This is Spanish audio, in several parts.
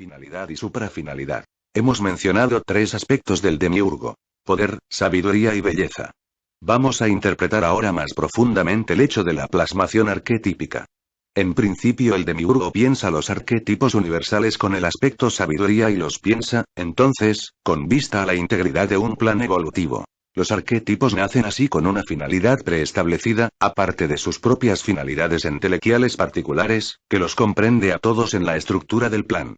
Finalidad y suprafinalidad. Hemos mencionado tres aspectos del demiurgo: poder, sabiduría y belleza. Vamos a interpretar ahora más profundamente el hecho de la plasmación arquetípica. En principio el demiurgo piensa los arquetipos universales con el aspecto sabiduría y los piensa, entonces, con vista a la integridad de un plan evolutivo. Los arquetipos nacen así con una finalidad preestablecida, aparte de sus propias finalidades entelequiales particulares, que los comprende a todos en la estructura del plan.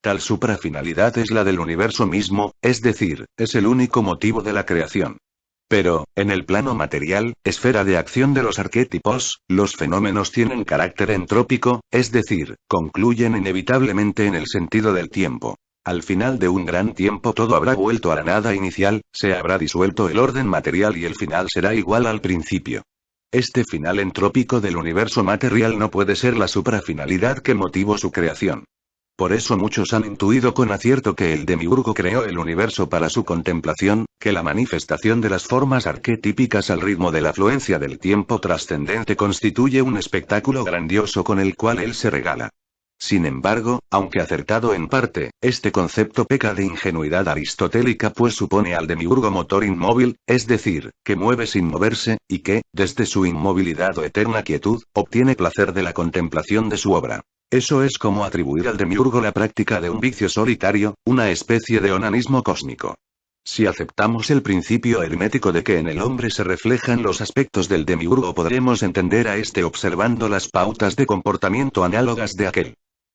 Tal suprafinalidad es la del universo mismo, es decir, es el único motivo de la creación. Pero, en el plano material, esfera de acción de los arquetipos, los fenómenos tienen carácter entrópico, es decir, concluyen inevitablemente en el sentido del tiempo. Al final de un gran tiempo todo habrá vuelto a la nada inicial, se habrá disuelto el orden material y el final será igual al principio. Este final entrópico del universo material no puede ser la suprafinalidad que motivó su creación. Por eso muchos han intuido con acierto que el demiurgo creó el universo para su contemplación, que la manifestación de las formas arquetípicas al ritmo de la fluencia del tiempo trascendente constituye un espectáculo grandioso con el cual él se regala. Sin embargo, aunque acertado en parte, este concepto peca de ingenuidad aristotélica, pues supone al demiurgo motor inmóvil, es decir, que mueve sin moverse, y que, desde su inmovilidad o eterna quietud, obtiene placer de la contemplación de su obra. Eso es como atribuir al demiurgo la práctica de un vicio solitario, una especie de onanismo cósmico. Si aceptamos el principio hermético de que en el hombre se reflejan los aspectos del demiurgo, podremos entender a este observando las pautas de comportamiento análogas de aquel.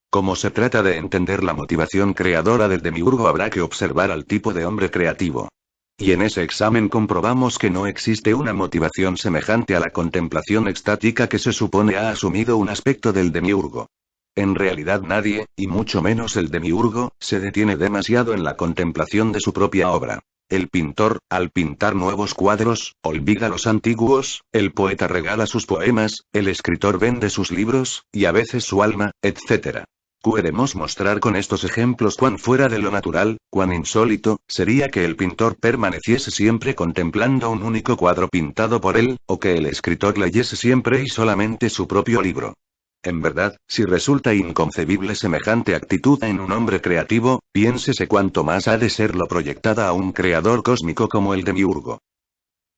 Como se trata de entender la motivación creadora del demiurgo, habrá que observar al tipo de hombre creativo. Y en ese examen comprobamos que no existe una motivación semejante a la contemplación extática que se supone ha asumido un aspecto del demiurgo. En realidad nadie, y mucho menos el demiurgo, se detiene demasiado en la contemplación de su propia obra. El pintor, al pintar nuevos cuadros, olvida los antiguos, el poeta regala sus poemas, el escritor vende sus libros, y a veces su alma, etc. Queremos mostrar con estos ejemplos cuán fuera de lo natural, cuán insólito, sería que el pintor permaneciese siempre contemplando un único cuadro pintado por él, o que el escritor leyese siempre y solamente su propio libro. En verdad, si resulta inconcebible semejante actitud en un hombre creativo, piénsese cuánto más ha de serlo proyectada a un creador cósmico como el demiurgo.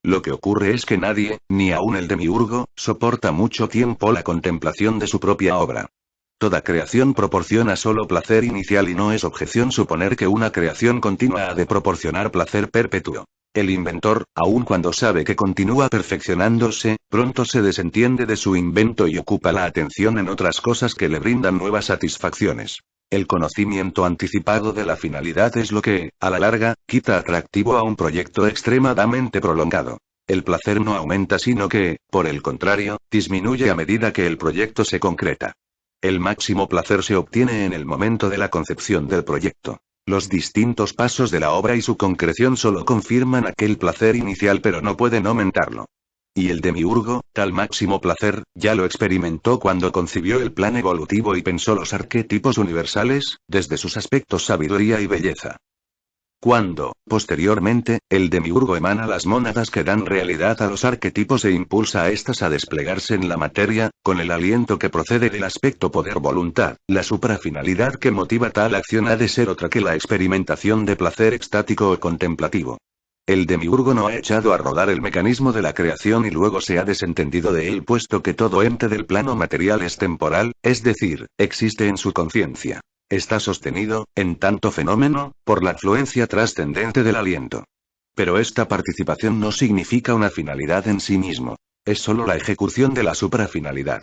Lo que ocurre es que nadie, ni aun el demiurgo, soporta mucho tiempo la contemplación de su propia obra. Toda creación proporciona solo placer inicial y no es objeción suponer que una creación continua ha de proporcionar placer perpetuo. El inventor, aun cuando sabe que continúa perfeccionándose, pronto se desentiende de su invento y ocupa la atención en otras cosas que le brindan nuevas satisfacciones. El conocimiento anticipado de la finalidad es lo que, a la larga, quita atractivo a un proyecto extremadamente prolongado. El placer no aumenta sino que, por el contrario, disminuye a medida que el proyecto se concreta. El máximo placer se obtiene en el momento de la concepción del proyecto. Los distintos pasos de la obra y su concreción solo confirman aquel placer inicial pero no pueden aumentarlo. Y el demiurgo, tal máximo placer, ya lo experimentó cuando concibió el plan evolutivo y pensó los arquetipos universales, desde sus aspectos sabiduría y belleza. Cuando, posteriormente, el demiurgo emana las mónadas que dan realidad a los arquetipos e impulsa a éstas a desplegarse en la materia, con el aliento que procede del aspecto poder-voluntad, la suprafinalidad que motiva tal acción ha de ser otra que la experimentación de placer extático o contemplativo. El demiurgo no ha echado a rodar el mecanismo de la creación y luego se ha desentendido de él, puesto que todo ente del plano material es temporal, es decir, existe en su conciencia. Está sostenido, en tanto fenómeno, por la afluencia trascendente del aliento. Pero esta participación no significa una finalidad en sí mismo. Es solo la ejecución de la suprafinalidad.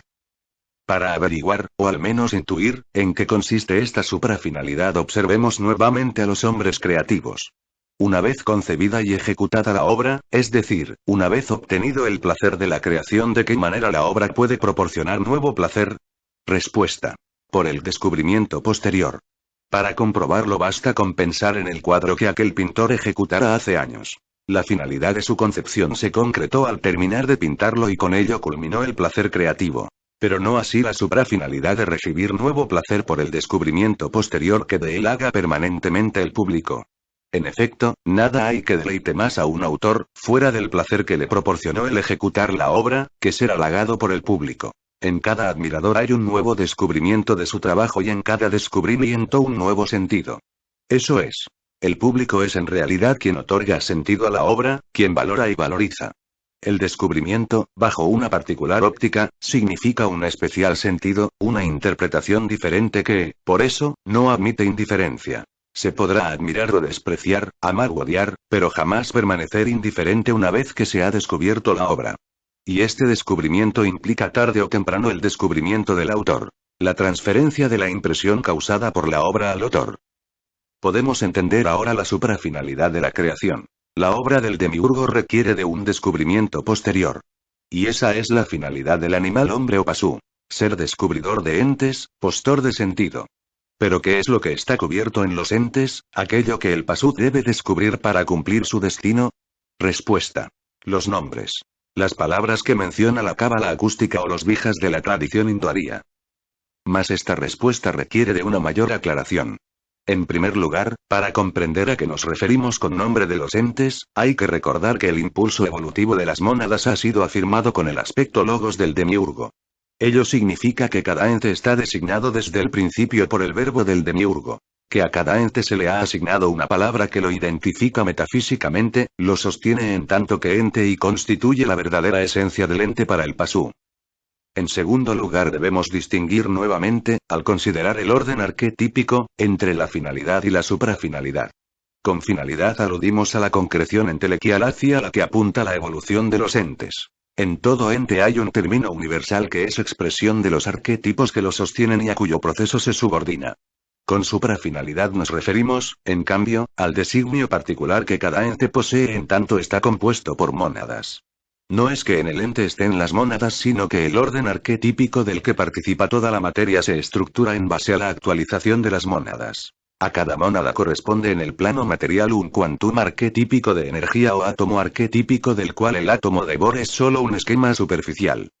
Para averiguar, o al menos intuir, en qué consiste esta suprafinalidad, observemos nuevamente a los hombres creativos. Una vez concebida y ejecutada la obra, es decir, una vez obtenido el placer de la creación, ¿de qué manera la obra puede proporcionar nuevo placer? Respuesta: por el descubrimiento posterior. Para comprobarlo basta con pensar en el cuadro que aquel pintor ejecutara hace años. La finalidad de su concepción se concretó al terminar de pintarlo y con ello culminó el placer creativo. Pero no así la suprafinalidad de recibir nuevo placer por el descubrimiento posterior que de él haga permanentemente el público. En efecto, nada hay que deleite más a un autor, fuera del placer que le proporcionó el ejecutar la obra, que ser halagado por el público. En cada admirador hay un nuevo descubrimiento de su trabajo y en cada descubrimiento un nuevo sentido. Eso es. El público es en realidad quien otorga sentido a la obra, quien valora y valoriza. El descubrimiento, bajo una particular óptica, significa un especial sentido, una interpretación diferente que, por eso, no admite indiferencia. Se podrá admirar o despreciar, amar o odiar, pero jamás permanecer indiferente una vez que se ha descubierto la obra. Y este descubrimiento implica tarde o temprano el descubrimiento del autor. La transferencia de la impresión causada por la obra al autor. Podemos entender ahora la suprafinalidad de la creación. La obra del demiurgo requiere de un descubrimiento posterior. Y esa es la finalidad del animal hombre o pasú. Ser descubridor de entes, postor de sentido. ¿Pero qué es lo que está cubierto en los entes, aquello que el pasú debe descubrir para cumplir su destino? Respuesta. Los nombres. Las palabras que menciona la cábala acústica o los vijas de la tradición hinduaria. Mas esta respuesta requiere de una mayor aclaración. En primer lugar, para comprender a qué nos referimos con nombre de los entes, hay que recordar que el impulso evolutivo de las mónadas ha sido afirmado con el aspecto logos del demiurgo. Ello significa que cada ente está designado desde el principio por el verbo del demiurgo. Que a cada ente se le ha asignado una palabra que lo identifica metafísicamente, lo sostiene en tanto que ente y constituye la verdadera esencia del ente para el pasú. En segundo lugar debemos distinguir nuevamente, al considerar el orden arquetípico, entre la finalidad y la suprafinalidad. Con finalidad aludimos a la concreción entelequial hacia la que apunta la evolución de los entes. En todo ente hay un término universal que es expresión de los arquetipos que lo sostienen y a cuyo proceso se subordina. Con suprafinalidad nos referimos, en cambio, al designio particular que cada ente posee en tanto está compuesto por mónadas. No es que en el ente estén las mónadas, sino que el orden arquetípico del que participa toda la materia se estructura en base a la actualización de las mónadas. A cada mónada corresponde en el plano material un quantum arquetípico de energía o átomo arquetípico del cual el átomo de Bohr es solo un esquema superficial.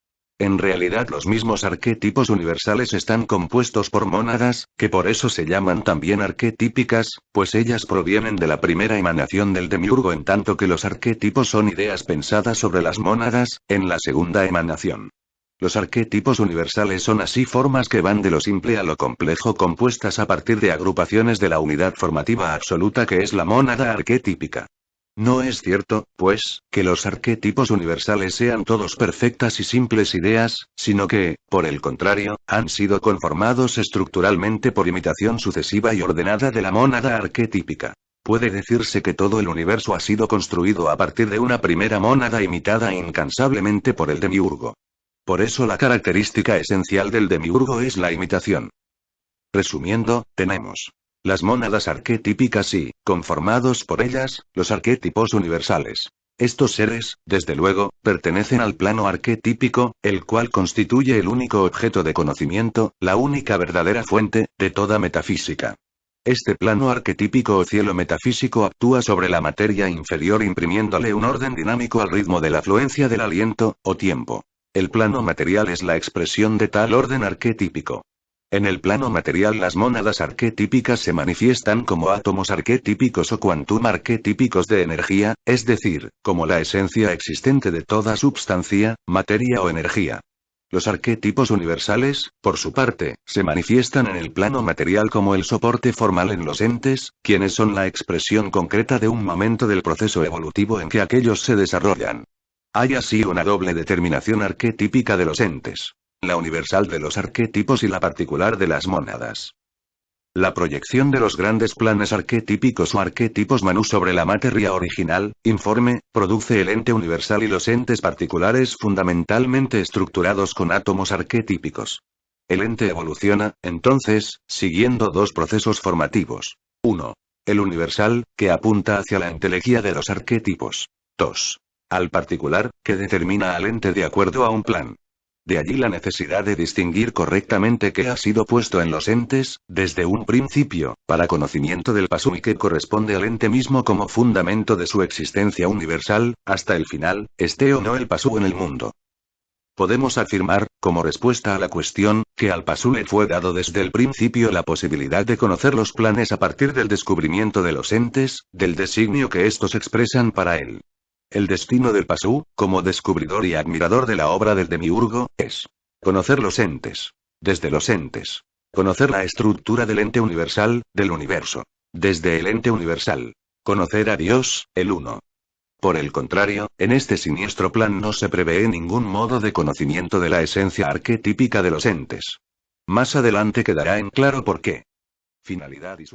En realidad los mismos arquetipos universales están compuestos por mónadas, que por eso se llaman también arquetípicas, pues ellas provienen de la primera emanación del demiurgo en tanto que los arquetipos son ideas pensadas sobre las mónadas, en la segunda emanación. Los arquetipos universales son así formas que van de lo simple a lo complejo compuestas a partir de agrupaciones de la unidad formativa absoluta que es la mónada arquetípica. No es cierto, pues, que los arquetipos universales sean todos perfectas y simples ideas, sino que, por el contrario, han sido conformados estructuralmente por imitación sucesiva y ordenada de la mónada arquetípica. Puede decirse que todo el universo ha sido construido a partir de una primera mónada imitada incansablemente por el demiurgo. Por eso la característica esencial del demiurgo es la imitación. Resumiendo, tenemos las mónadas arquetípicas y, conformados por ellas, los arquetipos universales. Estos seres, desde luego, pertenecen al plano arquetípico, el cual constituye el único objeto de conocimiento, la única verdadera fuente, de toda metafísica. Este plano arquetípico o cielo metafísico actúa sobre la materia inferior imprimiéndole un orden dinámico al ritmo de la fluencia del aliento, o tiempo. El plano material es la expresión de tal orden arquetípico. En el plano material las mónadas arquetípicas se manifiestan como átomos arquetípicos o quantum arquetípicos de energía, es decir, como la esencia existente de toda substancia, materia o energía. Los arquetipos universales, por su parte, se manifiestan en el plano material como el soporte formal en los entes, quienes son la expresión concreta de un momento del proceso evolutivo en que aquellos se desarrollan. Hay así una doble determinación arquetípica de los entes. La universal de los arquetipos y la particular de las mónadas. La proyección de los grandes planes arquetípicos o arquetipos Manu sobre la materia original, informe, produce el ente universal y los entes particulares fundamentalmente estructurados con átomos arquetípicos. El ente evoluciona, entonces, siguiendo dos procesos formativos. 1. El universal, que apunta hacia la entelequia de los arquetipos. 2. Al particular, que determina al ente de acuerdo a un plan. De allí la necesidad de distinguir correctamente qué ha sido puesto en los entes, desde un principio, para conocimiento del pasú y que corresponde al ente mismo como fundamento de su existencia universal, hasta el final, esté o no el pasú en el mundo. Podemos afirmar, como respuesta a la cuestión, que al pasú le fue dado desde el principio la posibilidad de conocer los planes a partir del descubrimiento de los entes, del designio que estos expresan para él. El destino del pasú, como descubridor y admirador de la obra del demiurgo, es Conocer los entes. Desde los entes. Conocer la estructura del ente universal, del universo. Desde el ente universal. Conocer a Dios, el Uno. Por el contrario, en este siniestro plan no se prevé ningún modo de conocimiento de la esencia arquetípica de los entes. Más adelante quedará en claro por qué. Finalidad y